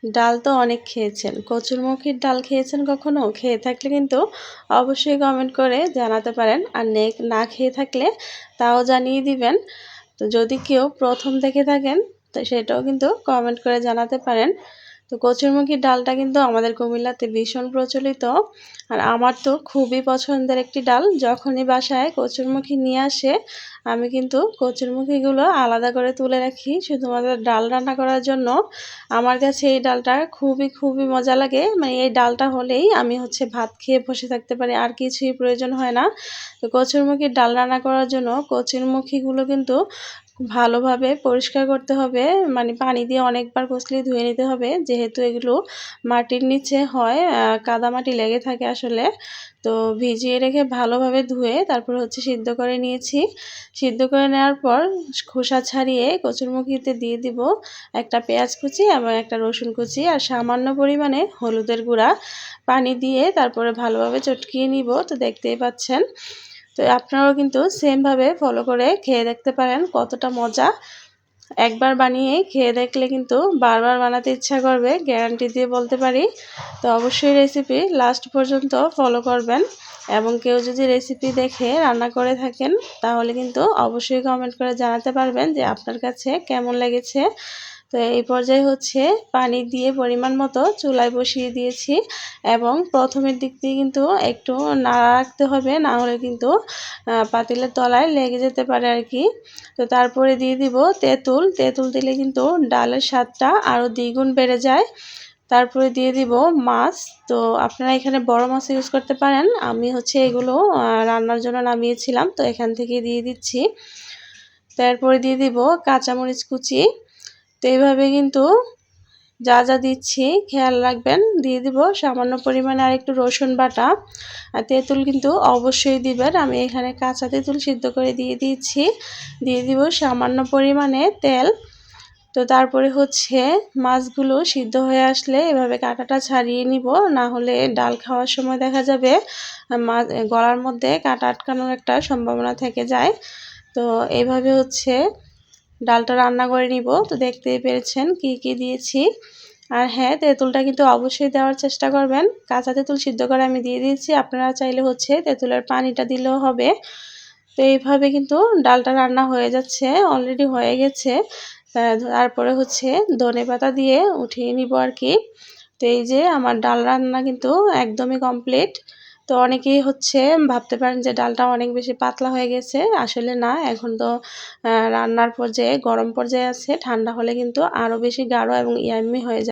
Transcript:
ডাল তো অনেক খেয়েছেন। কচুরমুখির ডাল খেয়েছেন কখনো? খেয়ে থাকলে কিন্তু অবশ্যই কমেন্ট করে জানাতে পারেন। আর না খেয়ে থাকলে তাও জানিয়ে দিবেন। তো যদি কেউ প্রথম দেখে থাকেন তো সেটাও কিন্তু কমেন্ট করে জানাতে পারেন। তো কচুরমুখির ডালটা কিন্তু আমাদের কুমিল্লাতে ভীষণ প্রচলিত। আর আমার তো খুবই পছন্দের একটি ডাল। যখনই বাসায় কচুরমুখী নিয়ে আসে আমি কিন্তু কচুরমুখীগুলো আলাদা করে তুলে রাখি শুধুমাত্র ডাল রান্না করার জন্য। আমার কাছে এই ডালটা খুবই মজা লাগে। মানে এই ডালটা হলেই আমি ভাত খেয়ে বসে থাকতে পারি, আর কিছুই প্রয়োজন হয় না। তো কচুরমুখির ডাল রান্না করার জন্য কচুরমুখীগুলো কিন্তু ভালোভাবে পরিষ্কার করতে হবে। মানে পানি দিয়ে অনেকবার কচলে ধুয়ে নিতে হবে, যেহেতু এগুলো মাটির নিচে হয়, কাদামাটি লেগে থাকে আসলে। তো ভিজিয়ে রেখে ভালোভাবে ধুয়ে তারপর সিদ্ধ করে নিয়েছি। সিদ্ধ করে নেওয়ার পর খোসা ছাড়িয়ে কচুরমুখিতে দিয়ে দিব একটা পেঁয়াজ কুচি এবং একটা রসুন কুচি আর সামান্য পরিমাণে হলুদের গুঁড়া। পানি দিয়ে তারপরে ভালোভাবে চটকিয়ে নিব। তো দেখতেই পাচ্ছেন। তো আপনারাও কিন্তু সেমভাবে ফলো করে খেয়ে দেখতে পারেন কতটা মজা। একবার বানিয়ে খেয়ে দেখলে কিন্তু বারবার বানাতে ইচ্ছা করবে, গ্যারান্টি দিয়ে বলতে পারি। তো অবশ্যই রেসিপি লাস্ট পর্যন্ত ফলো করবেন, এবং কেউ যদি রেসিপি দেখে রান্না করে থাকেন তাহলে কিন্তু অবশ্যই কমেন্ট করে জানাতে পারবেন যে আপনার কাছে কেমন লেগেছে। তো এই পর্যায়ে পানি দিয়ে পরিমাণ মতো চুলায় বসিয়ে দিয়েছি, এবং প্রথমের দিক দিয়ে কিন্তু একটু নাড়া রাখতে হবে, না হলে কিন্তু পাতিলের তলায় লেগে যেতে পারে আর কি। তো তারপরে দিয়ে দিব তেঁতুল। তেঁতুল দিলে কিন্তু ডালের স্বাদটা আরও দ্বিগুণ বেড়ে যায়। তারপরে দিয়ে দিব মাছ। তো আপনারা এখানে বড় মাছ ইউজ করতে পারেন। আমি এগুলো রান্নার জন্য নামিয়েছিলাম, তো এখান থেকে দিয়ে দিচ্ছি। তারপরে দিয়ে দিব কাঁচামরিচ কুচি। তো এইভাবে কিন্তু যা দিচ্ছি খেয়াল রাখবেন। দিয়ে দিব সামান্য পরিমাণে আর একটু রসুন বাটা। আর তেঁতুল কিন্তু অবশ্যই দিবেন। আমি এখানে কাঁচা তেঁতুল সিদ্ধ করে দিয়ে দিচ্ছি। দিয়ে দিব সামান্য পরিমাণে তেল। তো তারপরে মাছগুলো সিদ্ধ হয়ে আসলে এভাবে কাঁটাটা ছাড়িয়ে নিব, না হলে ডাল খাওয়ার সময় দেখা যাবে মাছ গলার মধ্যে কাঁটা আটকানোর একটা সম্ভাবনা থেকে যায়। তো এইভাবে ডালটা রান্না করে নিব। তো দেখতেই পেরেছেন কি দিয়েছি। আর হ্যাঁ, তেঁতুলটা কিন্তু অবশ্যই দেওয়ার চেষ্টা করবেন। কাঁচা তেঁতুল সিদ্ধ করে আমি দিয়ে দিয়েছি, আপনারা চাইলে তেঁতুলের পানিটা দিলেও হবে। তো এইভাবে কিন্তু ডালটা রান্না হয়ে যাচ্ছে, অলরেডি হয়ে গেছে। তারপরে ধনেপাতা দিয়ে উঠিয়ে নিব আর কি। তো এই যে আমার ডাল রান্না কিন্তু একদমই কমপ্লিট। তো অনেকেই ভাবতে পারেন যে ডালটা অনেক বেশি পাতলা হয়ে গেছে। আসলে না, এখন তো রান্নার পর্যায়ে গরম পর্যায়ে আছে, ঠান্ডা হলে কিন্তু আরও বেশি গাঢ় এবং ইয়াম্মি হয়ে যায়।